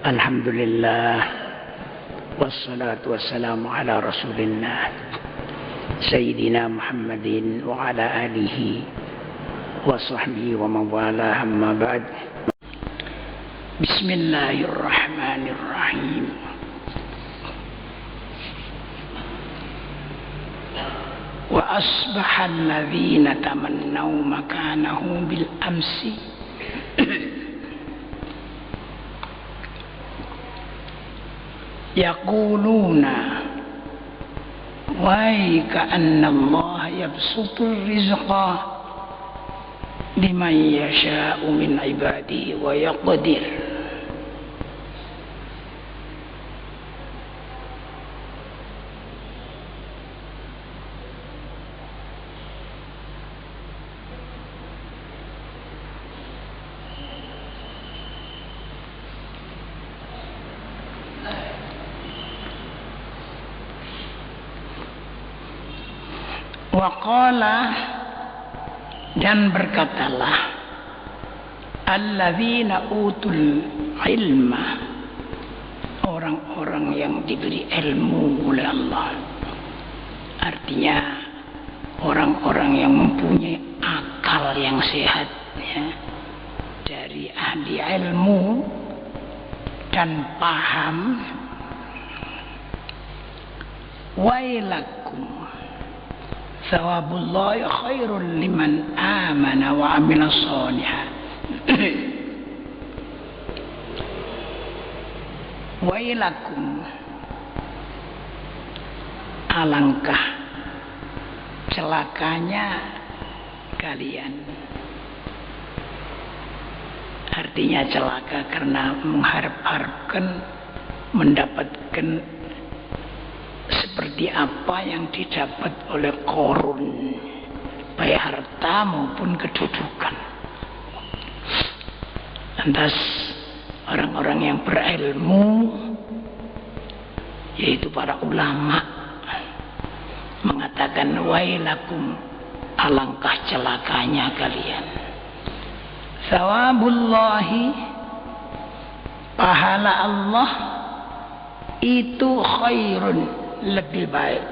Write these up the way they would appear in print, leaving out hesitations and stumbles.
Alhamdulillah, wassalatu wassalamu ala rasulillah Sayyidina Muhammadin wa ala alihi wa sahbihi wa mawala, amma ba'd. Bismillahirrahmanirrahim. Wa asbaha alladhina tamannaw makanahu bil amsi yaquluna wa ka'anna Allah yabsutur rizqa liman yasha'u min ibadihi wa yaqdir. Waqala, dan berkatalah alladzina utul ilma, orang-orang yang diberi ilmu oleh Allah, artinya orang-orang yang mempunyai akal yang sehat, ya, dari ahli ilmu dan paham. Wailakum thawabullahi khairul liman amana wa amila sholihan. Wailakum, alangkah celakanya kalian. Artinya celaka karena mengharap-harapkan mendapatkan seperti apa yang didapat oleh Qarun, baik harta maupun kedudukan. Lantas orang-orang yang berilmu, yaitu para ulama, mengatakan wailakum, alangkah celakanya kalian. Thawabullahi, pahala Allah itu khairun, lebih baik,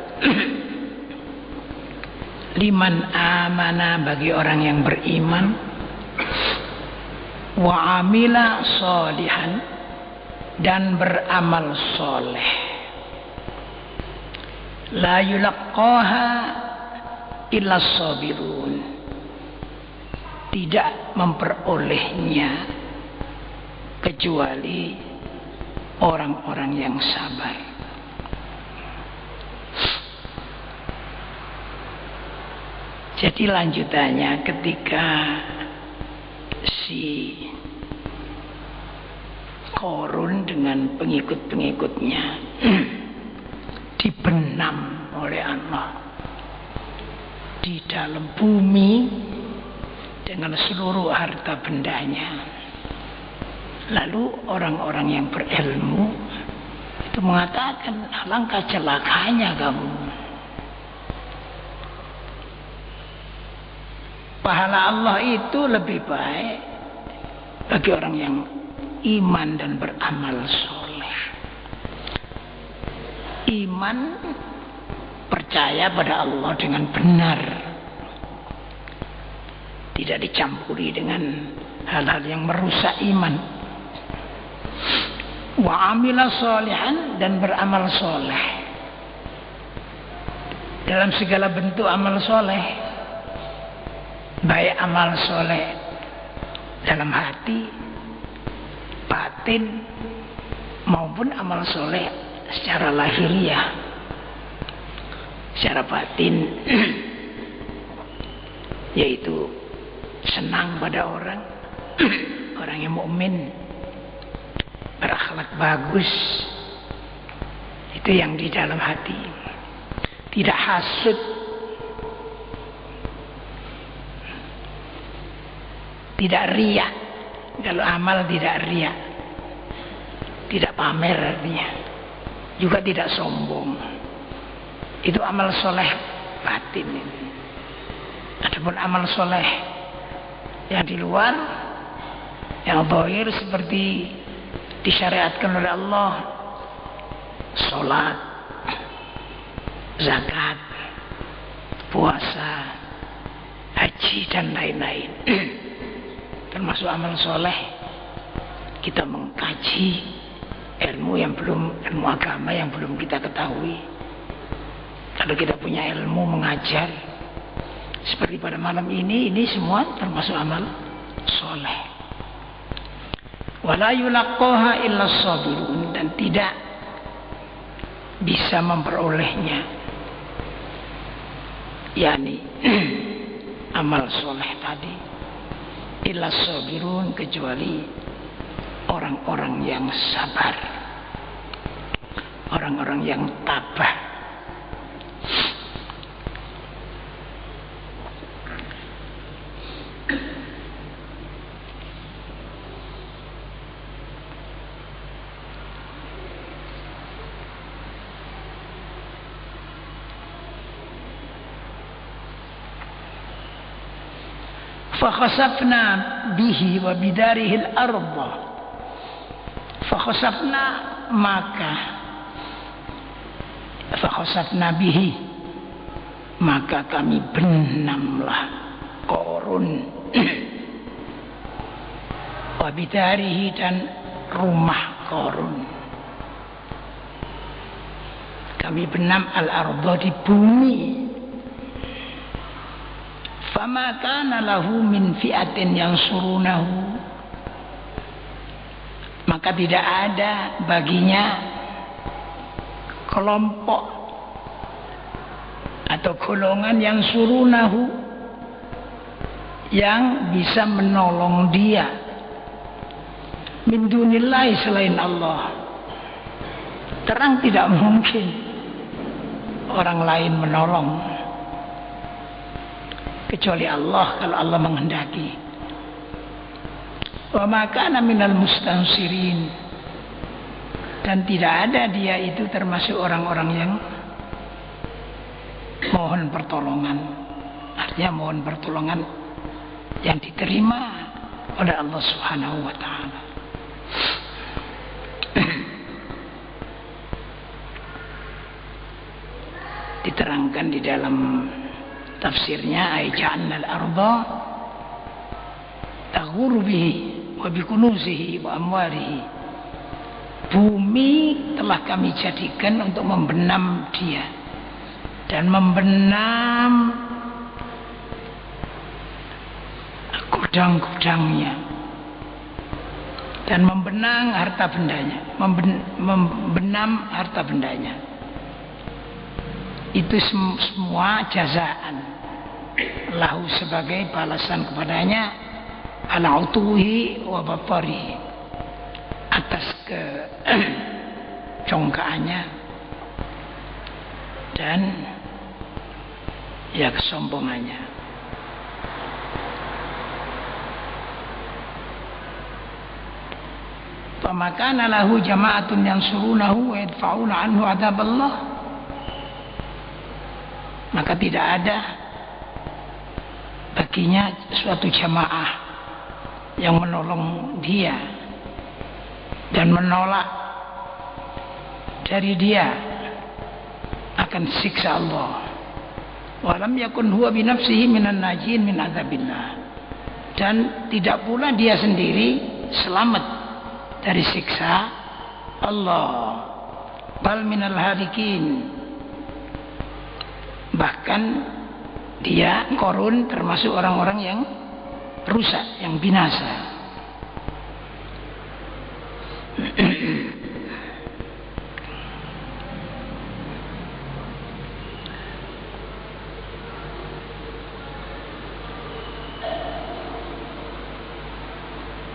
liman amana, bagi orang yang beriman, wa amila sholihan, dan beramal soleh. La yulaqqaha illa sabirun, tidak memperolehnya kecuali orang-orang yang sabar. Jadi lanjutannya, ketika si Qarun dengan pengikut-pengikutnya dibenam oleh Allah di dalam bumi dengan seluruh harta bendanya. Lalu orang-orang yang berilmu itu mengatakan, alangkah celakanya kamu. Pahala Allah itu lebih baik bagi orang yang iman dan beramal soleh. Iman, percaya pada Allah dengan benar, tidak dicampuri dengan hal-hal yang merusak iman. Wa amila sholihan, dan beramal soleh dalam segala bentuk amal soleh, baik amal soleh dalam hati, batin, maupun amal soleh secara lahiriah, secara batin, yaitu senang pada orang, orang yang mukmin, berakhlak bagus, itu yang di dalam hati, tidak hasud, tidak riya. Kalau amal tidak riya, tidak pamer artinya, juga tidak sombong. Itu amal soleh batin. Adapun amal soleh yang di luar, yang zahir seperti disyariatkan oleh Allah, sholat, zakat, puasa, haji dan lain-lain. Termasuk amal soleh, kita mengkaji ilmu agama yang belum kita ketahui. Kalau kita punya ilmu mengajar, seperti pada malam ini semua termasuk amal soleh. Wala yulaqqaha illa sabirun, dan tidak bisa memperolehnya, yakni amal soleh tadi, illa sabirun, kecuali orang-orang yang sabar, orang-orang yang tabah. Fakhasafna bihi wa bidarihi al-ardh. Fakhasafna, maka fakhasafna bihi, maka kami benamlah Qarun wa bidarihi, dan rumah Qarun. Kami benam al-ardh, di bumi. Fama kana lahu min fi'atin yansurunahu, maka tidak ada baginya kelompok atau golongan yang surunahu, yang bisa menolong dia, min dunillahi, selain Allah. Terang tidak mungkin orang lain menolong kecuali Allah, kalau Allah menghendaki. Wa ma kana minal mustansirin, dan tidak ada dia itu termasuk orang-orang yang mohon pertolongan. Artinya mohon pertolongan yang diterima oleh Allah Subhanahu wa taala. Diterangkan di dalam tafsirnya, ay ja'alna al-ardha taghuru bihi wa bikunuzihi wa amwarihi. Bumi telah kami jadikan untuk membenam dia, dan membenam gudang-gudangnya, dan membenam harta bendanya, membenam harta bendanya. Itu semua jazaan lahu, sebagai balasan kepadanya, ala utuhi wa batarihi, atas kecongkaannya dan ya kesombongannya. Famakana lahu jama'atun yansurunahu wa yadfa'una anhu adzaballah, maka tidak ada baginya suatu jamaah yang menolong dia dan menolak dari dia akan siksa Allah. Walam yakun huwa binafsihi minan najin min adzabillah, dan tidak pula dia sendiri selamat dari siksa Allah. Bal minal halikin, bahkan dia, Qarun, termasuk orang-orang yang rusak, yang binasa.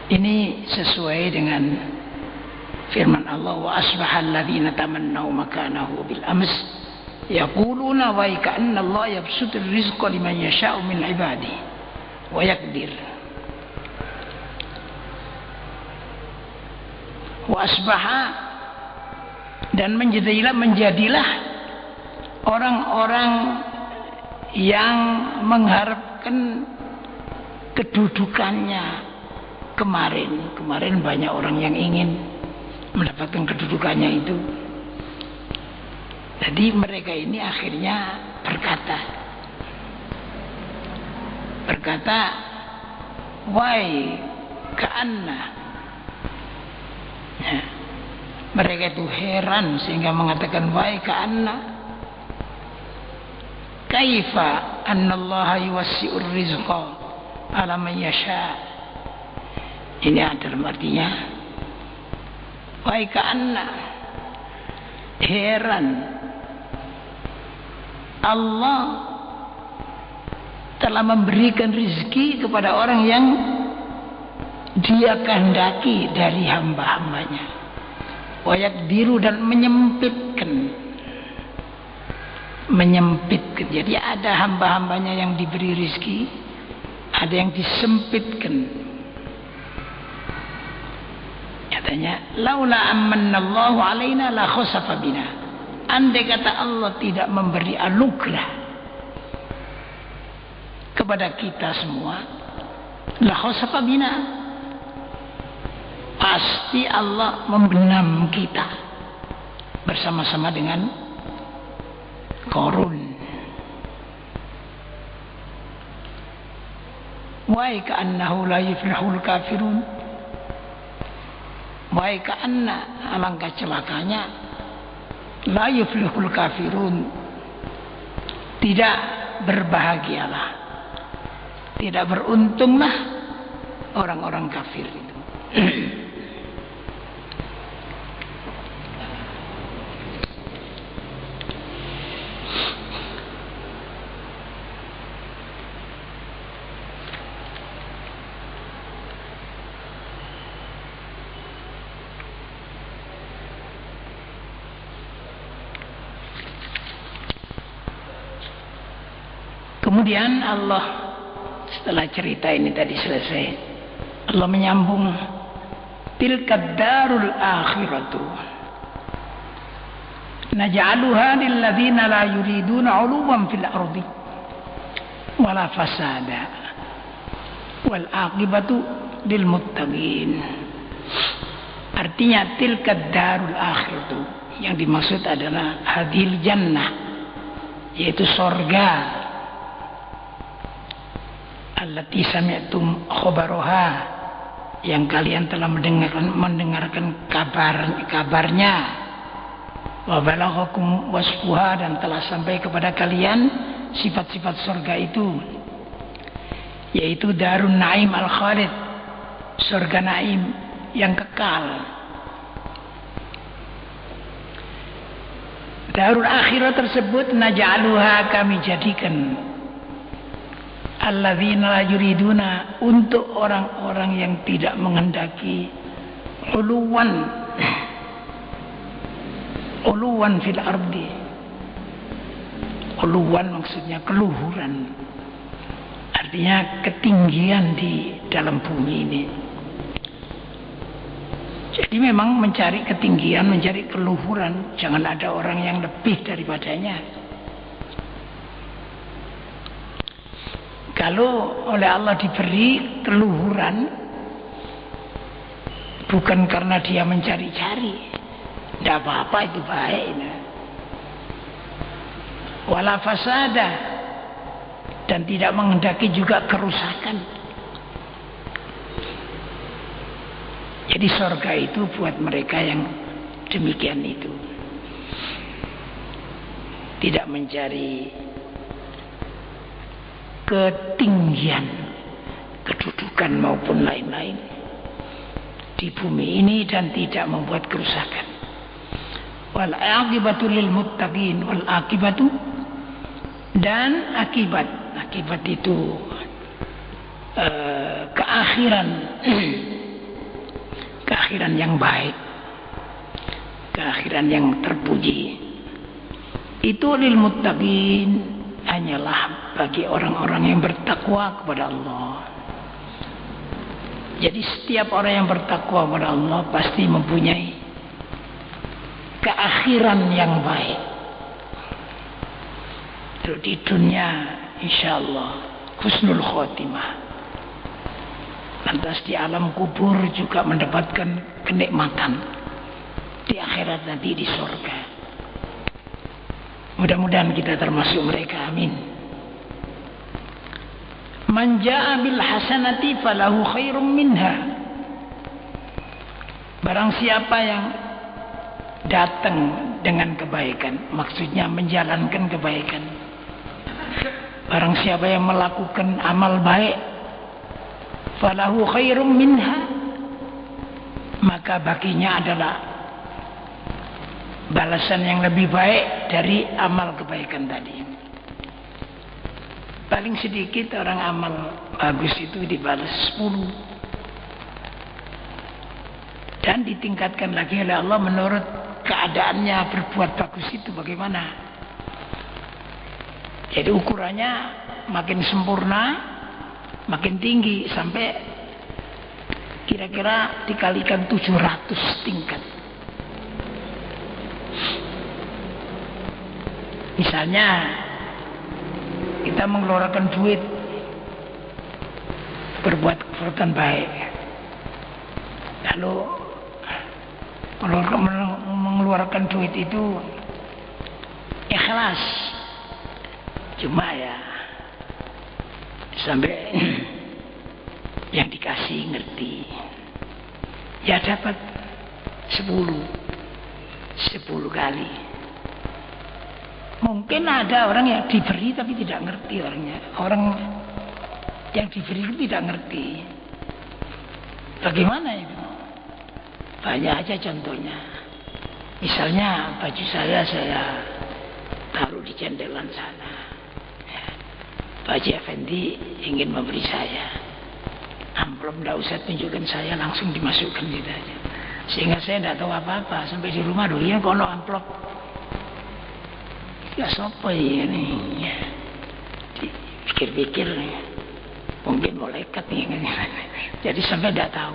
Ini sesuai dengan firman Allah, wa asbahal ladzina tamannaw makanahu bil ams yaquluna wa ka'anna Allah yabsutur rizqa liman yasha'u min ibadihi wa yaqdir. Wa asbaha, dan menjadilah orang-orang yang mengharapkan kedudukannya kemarin banyak orang yang ingin mendapatkan kedudukannya itu. Jadi mereka ini akhirnya berkata, wahai ka'anna. Ya. Mereka itu heran sehingga mengatakan, wahai ka'anna, kaifa annallaha yuwassi'ur rizqa ala man yasha. Ini adalah artinya, wahai ka'anna, heran, Allah telah memberikan rezeki kepada orang yang Dia kehendaki dari hamba-hambanya. Wayaqdiru, dan menyempitkan. Jadi ada hamba-hambanya yang diberi rezeki, ada yang disempitkan. Katanya, laula amannallahu alaina la khasafa bina. Andai kata Allah tidak memberi anugerah kepada kita semua, la khasafa bina, pasti Allah membenam kita bersama-sama dengan Qarun. Wa ka'annahu la yuflihul kafirun. Wa ka'anna, alangkah celakanya, la yuflihul kafirun, tidak berbahagialah, tidak beruntunglah orang-orang kafir itu. Kemudian Allah, setelah cerita ini tadi selesai, Allah menyambung, tilkad darul akhiratu naj'aluha lil ladzina la yuriduna 'uluwan fil ardi wala fasada wal aqibatu lil muttaqin. Artinya tilkad darul akhiratu, yang dimaksud adalah hadil jannah, yaitu surga, allati sami'tum khabaraha, yang kalian telah mendengarkan kabarnya, wa balaghakum wasfuha, dan telah sampai kepada kalian sifat-sifat surga itu, yaitu darun naim al-khalid, surga naim yang kekal. Darul akhirat tersebut naj'aluha, kami jadikan, alladzina la yuriduna, untuk orang-orang yang tidak menghendaki uluwan fil ardi. Uluwan maksudnya keluhuran, artinya ketinggian di dalam bumi ini. Jadi memang mencari ketinggian, mencari keluhuran, jangan ada orang yang lebih daripadanya. Kalau oleh Allah diberi keluhuran, bukan karena dia mencari-cari, tidak apa-apa, itu baik. Wala fasada, dan tidak menghendaki juga kerusakan. Jadi surga itu buat mereka yang demikian itu, tidak mencari ketinggian, kedudukan maupun lain-lain di bumi ini, dan tidak membuat kerusakan. Wal aqibatu lil muttaqin, wal aqibatu, dan akibat itu keakhiran yang baik, keakhiran yang terpuji, itu lil muttaqin, hanyalah bagi orang-orang yang bertakwa kepada Allah. Jadi setiap orang yang bertakwa kepada Allah pasti mempunyai keakhiran yang baik. Di dunia insyaallah husnul khotimah. Lantas di alam kubur juga mendapatkan kenikmatan, di akhirat nanti di surga. Mudah-mudahan kita termasuk mereka, amin. Man jaa bil hasanati falahu khairum minha. Barang siapa yang datang dengan kebaikan, maksudnya menjalankan kebaikan. Barang siapa yang melakukan amal baik, falahu khairum minha, maka baginya adalah balasan yang lebih baik dari amal kebaikan tadi. Paling sedikit orang amal bagus itu dibalas 10. Dan ditingkatkan lagi oleh Allah menurut keadaannya berbuat bagus itu bagaimana. Jadi ukurannya makin sempurna, makin tinggi, sampai kira-kira dikalikan 700 tingkat. Misalnya kita mengeluarkan duit berbuat perbuatan baik, lalu mengeluarkan duit itu ikhlas, cuma ya sampai yang dikasih ngerti, ya dapat 10 kali. Mungkin ada orang yang diberi tapi tidak ngerti orangnya. Orang yang diberi itu tidak ngerti. Bagaimana itu? Banyak aja contohnya. Misalnya baju saya taruh di jendelan sana. Pak Haji Effendi ingin memberi saya amplop, tidak usah tunjukkan saya, langsung dimasukkan gitu aja. Sehingga saya tidak tahu apa-apa. Sampai di rumah dulu ya kono amplop. Ya sopo ini, pikir-pikir mungkin malaikat nih, jadi sampai tidak tahu.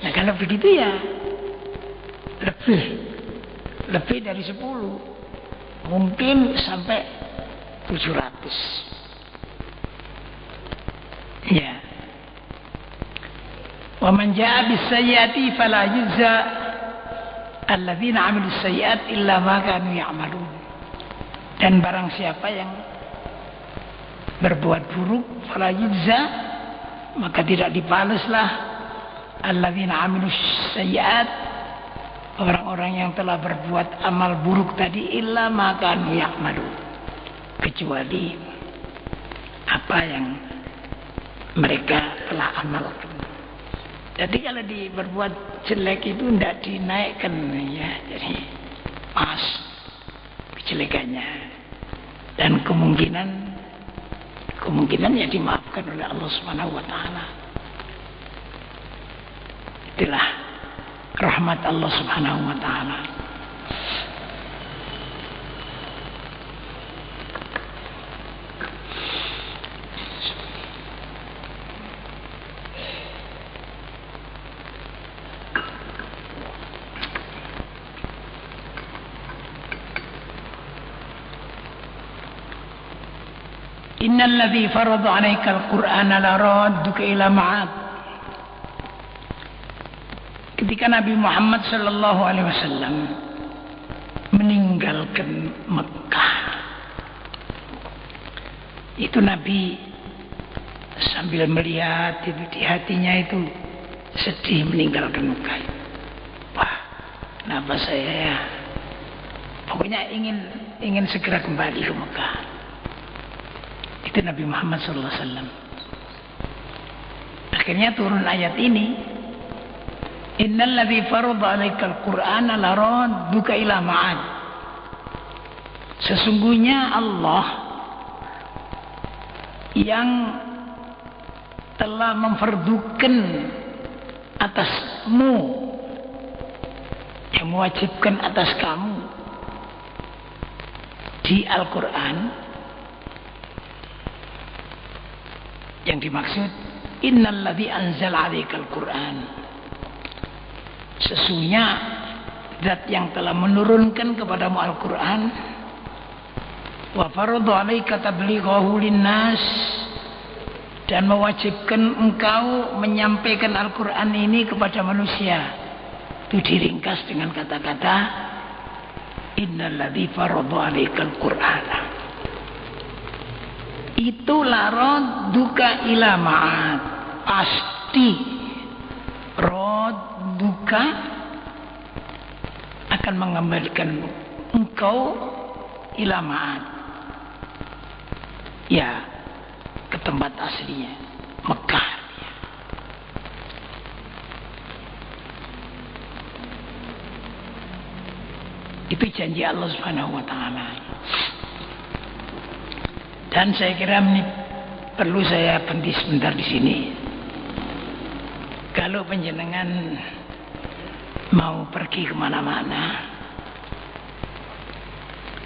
Nah kalau begitu ya lebih dari 10, mungkin sampai 700. Ya. Wa man jaa bis sayyiati fala yujza alladzina 'amilus sayyiat illa ma kanu ya'malun. Dan barang siapa yang berbuat buruk, fala yujza, maka tidak dibalaslah alladzina 'amilus sayyiat, orang-orang yang telah berbuat amal buruk tadi, illa ma kanu ya'malun, kecuali apa yang mereka telah amalkan. Jadi kalau berbuat jelek itu tidak dinaikkan ya, jadi pas kejelekannya, dan kemungkinan ya dimaafkan oleh Allah Subhanahu wa taala. Itulah rahmat Allah Subhanahu wa taala. Innal ladzi farada 'alaikal Qur'ana la radduka ila ma'ad. Ketika Nabi Muhammad sallallahu alaihi wasallam meninggalkan Mekah, itu Nabi sambil melihat itu di hatinya itu sedih meninggalkan Mekah. Wah, kenapa saya ya? Pokoknya ingin segera kembali ke Mekah. Itu Nabi Muhammad SAW. Akhirnya turun ayat ini, innal ladzi farada 'alaikal Qur'ana la radduka ila ma'ad. Sesungguhnya Allah yang telah memfardukan atasmu, yang mewajibkan atas kamu di Al-Quran. Yang dimaksud innalladzi anzala 'alaikal Qur'an, sesungguhnya zat yang telah menurunkan kepadamu Al-Quran, wa farada 'alaika tablighahu linnas, dan mewajibkan engkau menyampaikan Al-Quran ini kepada manusia. itu diringkas dengan kata-kata innalladzi faradha 'alaikal qur'ana. Itu laradduka ila ma'ad, pasti radduka akan mengembalikan engkau ila ma'ad, ya, ke tempat aslinya, Mekah. Itu janji Allah Subhanahu wa taala. Dan saya kira ini perlu saya berhenti sebentar di sini. Kalau panjenengan mau pergi kemana-mana,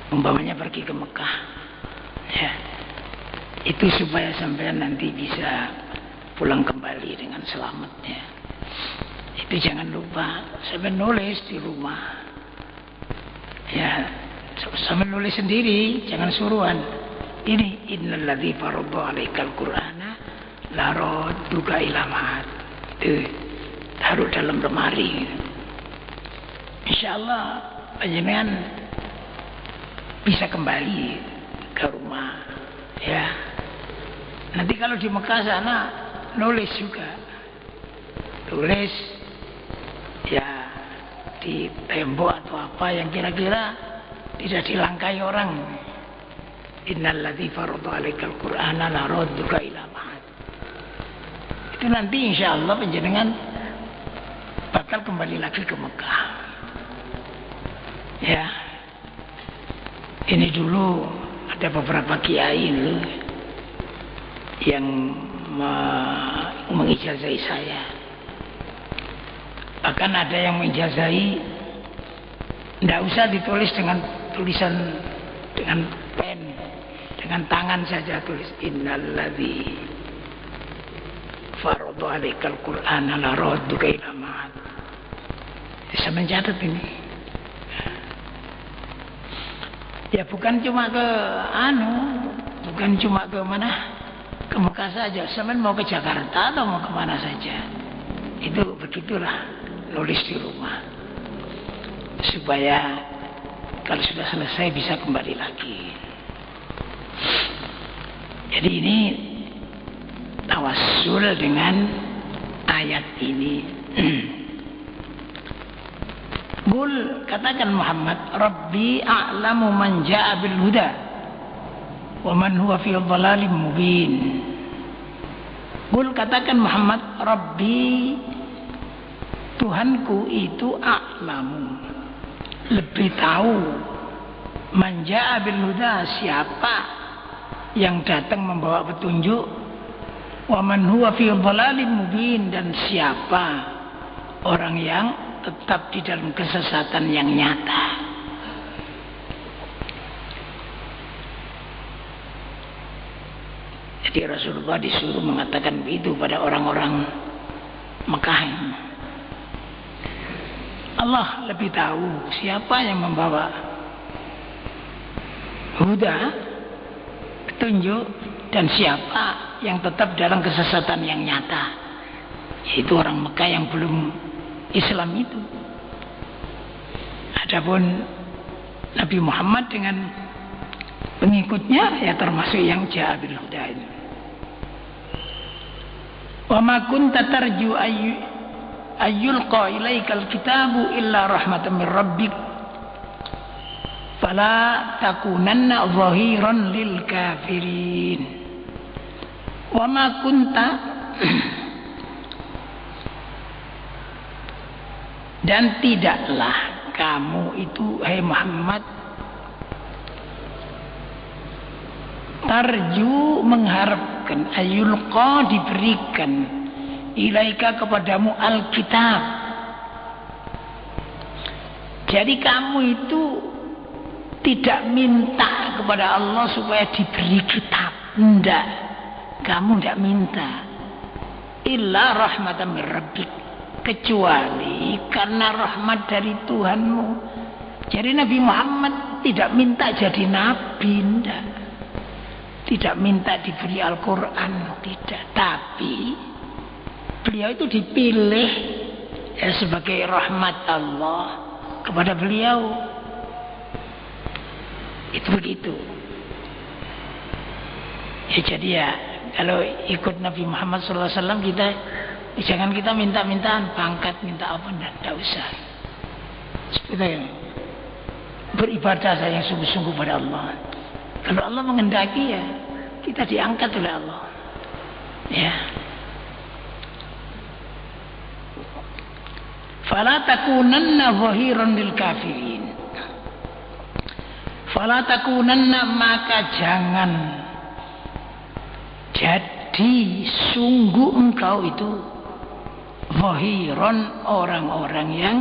umpamanya pergi ke Mekah, ya, itu supaya sampean nanti bisa pulang kembali dengan selamat, ya. Itu jangan lupa sampean nulis di rumah, ya, sampean nulis sendiri, jangan suruhan. Ini innalladzi faradha 'alaikal qur'ana laradduka ila ma'ad. Itu taruh dalam lemari. Insyaallah panjenengan bisa kembali ke rumah, ya. Nanti kalau di Mekah sana nulis juga, tulis, ya, di tembok atau apa yang kira-kira tidak dilangkai orang. Innalladzi faradha 'alaikal qur'ana laradduka ila ma'ad. Itu nanti insyaallah panjenengan bakal kembali lagi ke Mekah, ya. Ini dulu ada beberapa kiai dulu yang mengijazahi saya. Bahkan ada yang mengijazahi tidak usah ditulis dengan tulisan dengan pen, dengan tangan saja tulis innalladzi faradha 'alaikal qur'ana laradduka ila ma'ad. Bisa mencatat ini. Ya bukan cuma ke bukan cuma ke mana, ke Mekah saja. Sampean mau ke Jakarta atau mau kemana saja, itu begitulah, nulis di rumah supaya kalau sudah selesai bisa kembali lagi. Jadi ini tawassul dengan ayat ini. Qul, katakan Muhammad, Rabbi a'lamu man ja'a bil huda wa man huwa fi dhalalin mubin. Qul, katakan Muhammad, Rabbi, Tuhanku itu a'lamu, lebih tahu, man ja'a bil huda, siapa yang datang membawa petunjuk, wa man huwa fi dhalalin mubin, dan siapa orang yang tetap di dalam kesesatan yang nyata. Jadi Rasulullah disuruh mengatakan begitu pada orang-orang Mekah. Allah lebih tahu siapa yang membawa huda, petunjuk, dan siapa yang tetap dalam kesesatan yang nyata, yaitu orang Mekah yang belum Islam itu. Adapun Nabi Muhammad dengan pengikutnya ya termasuk yang ja'a bil huda itu. Wa ma kunta tarju ayyulqa ilaikal kitabu illa rahmatan min rabbik fala takunanna zahiran lil kafirin. Wa ma kunta, dan tidaklah kamu itu, hai Muhammad, tarju, mengharapkan, ayulqa, diberikan, ilaika, kepadamu, Alkitab. Jadi kamu itu tidak minta kepada Allah supaya diberi kitab, tidak. Kamu tidak minta, illa rahmatan min rabbik, kecuali karena rahmat dari Tuhanmu. Jadi Nabi Muhammad tidak minta jadi nabi, tidak minta diberi Al-Quran, tidak. Tapi beliau itu dipilih ya sebagai rahmat Allah kepada beliau. Itu begitu. Ya, jadi ya kalau ikut Nabi Muhammad SAW kita jangan kita minta-mintaan pangkat, minta apa, tidak usah. Seperti beribadah saya yang sungguh-sungguh pada Allah. Kalau Allah menghendaki ya kita diangkat oleh Allah. Ya. Fala takunanna zahiran lil kafirin. Fala takunanna, maka jangan jadi sungguh engkau itu zahiran, orang-orang yang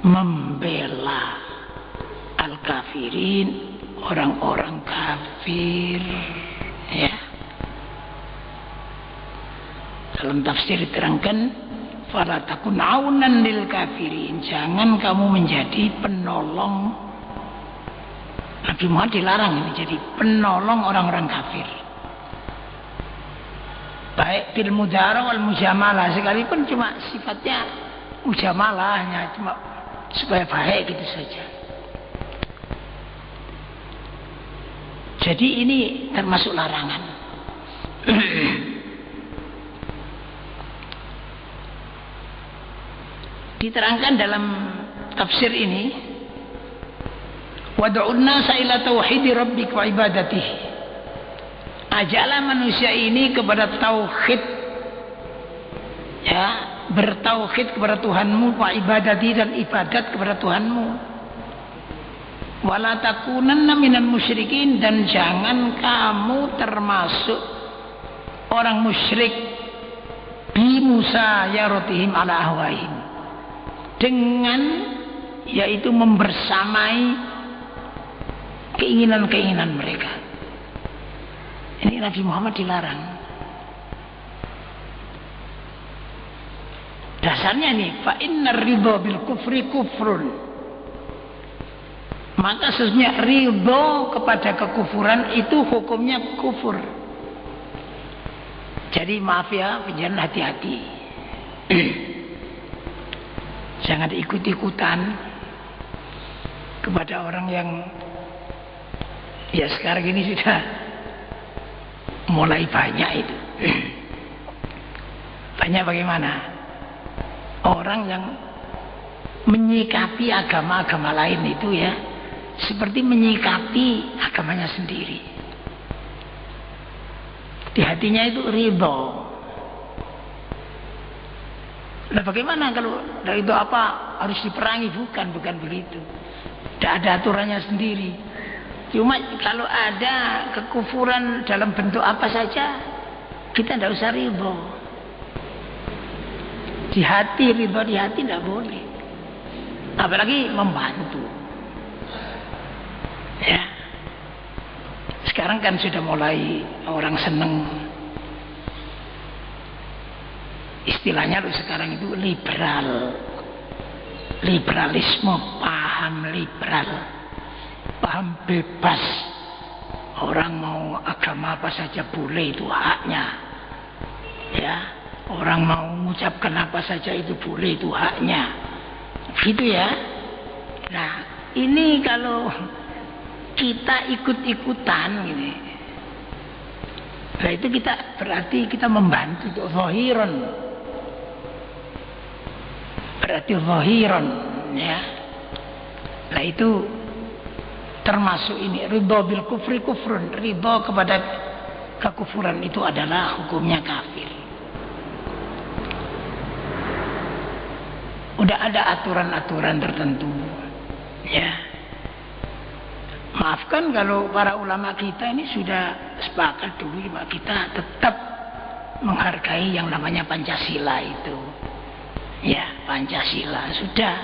membela al-kafirin, orang-orang kafir. Ya. Dalam tafsir diterangkan, fala takun aunan lil kafirin, jangan kamu menjadi penolong. Nabi Muhammad dilarang ini jadi penolong orang-orang kafir. Baik bil mudara wal mujamalah, sekalipun cuma sifatnya mujamalahnya cuma supaya baik gitu saja. Jadi ini termasuk larangan. Diterangkan dalam tafsir ini, wad'un nasa ila tauhidi rabbik wa ibadatihi, ajaklah manusia ini kepada tauhid, ya, bertauhid kepada Tuhanmu, wa ibadati, dan ibadat kepada Tuhanmu. Wala takunanna minal musyrikin, dan jangan kamu termasuk orang musyrik bi musayaratihim ala ahwaihim, dengan yaitu membersamai keinginan-keinginan mereka. Ini Nabi Muhammad dilarang. Dasarnya nih, fa innar ridha bil kufri kufrun, maka sesungguhnya ridho kepada kekufuran itu hukumnya kufur. Jadi maaf ya, penjelasan hati-hati. Jangan ikut-ikutan kepada orang yang ya sekarang ini sudah mulai banyak itu. Banyak bagaimana? Orang yang menyikapi agama-agama lain itu ya seperti menyikapi agamanya sendiri. Di hatinya itu ridho. Nah bagaimana kalau dari itu apa harus diperangi? Bukan begitu. Tidak ada aturannya sendiri. Cuma kalau ada kekufuran dalam bentuk apa saja, kita tidak usah ridho. Di hati, ridho di hati tidak boleh. Apalagi membantu. Ya. Sekarang kan sudah mulai orang seneng. Istilahnya sekarang itu liberal. Liberalisme, paham liberal. Paham bebas. Orang mau agama apa saja boleh, itu haknya. Ya. Orang mau mengucapkan apa saja itu boleh, itu haknya. Gitu ya. Nah, ini kalau kita ikut-ikutan gini. Nah, itu kita berarti kita membantu untuk zahiran. Berarti zahiran, ya. Nah, itu termasuk ini ridho bil kufri kufrun. Ridho kepada kekufuran itu adalah hukumnya kafir. Udah ada aturan-aturan tertentu, ya. Maafkan kalau para ulama kita ini sudah sepakat dulu bahwa kita tetap menghargai yang namanya Pancasila itu. Ya, Pancasila sudah.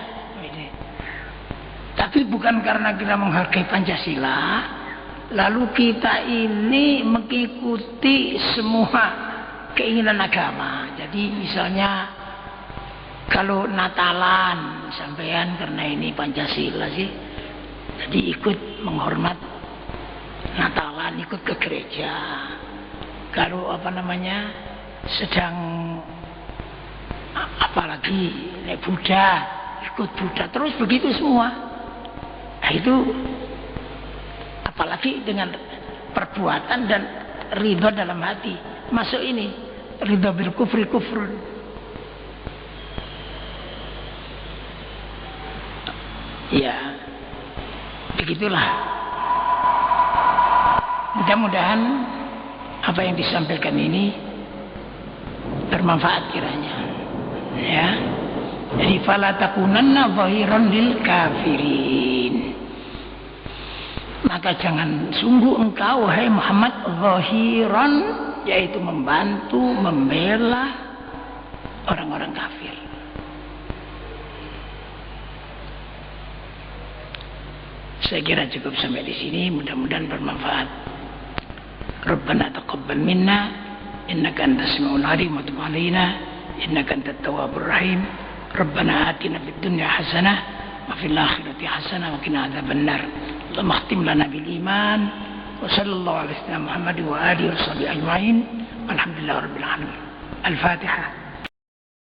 Tapi bukan karena kita menghargai Pancasila lalu kita ini mengikuti semua keinginan agama. Jadi misalnya kalau Natalan sampean karena ini Pancasila sih, jadi ikut menghormat Natalan, ikut ke gereja. Kalau sedang apalagi nek Buddha, ikut Buddha terus begitu semua. Nah itu apalagi dengan perbuatan dan ridho dalam hati. Masuk ini ridho bil kufri kufrun. Ya begitulah. Mudah-mudahan apa yang disampaikan ini bermanfaat kiranya. Ya. Jadi fala takunanna zahiran lil kafirin. Maka jangan sungguh engkau hai Muhammad zahiran, yaitu membantu membela orang-orang kafir. Saya kira cukup sampai di sini, mudah-mudahan bermanfaat. Rabbana taqabbal minna innaka antas samiul alim wa tub alaina innaka antat tawwabur rahim. Rabbana atina fid dunya hasanah wa fil akhirati hasanah wa qina adzabannar. Allahumma khtim lana bil iman wa sallallahu alaihi wa sallam Muhammad wa alihi wa sahbihi ajma'in. Alhamdulillah rabbil alamin. Al-Fatihah.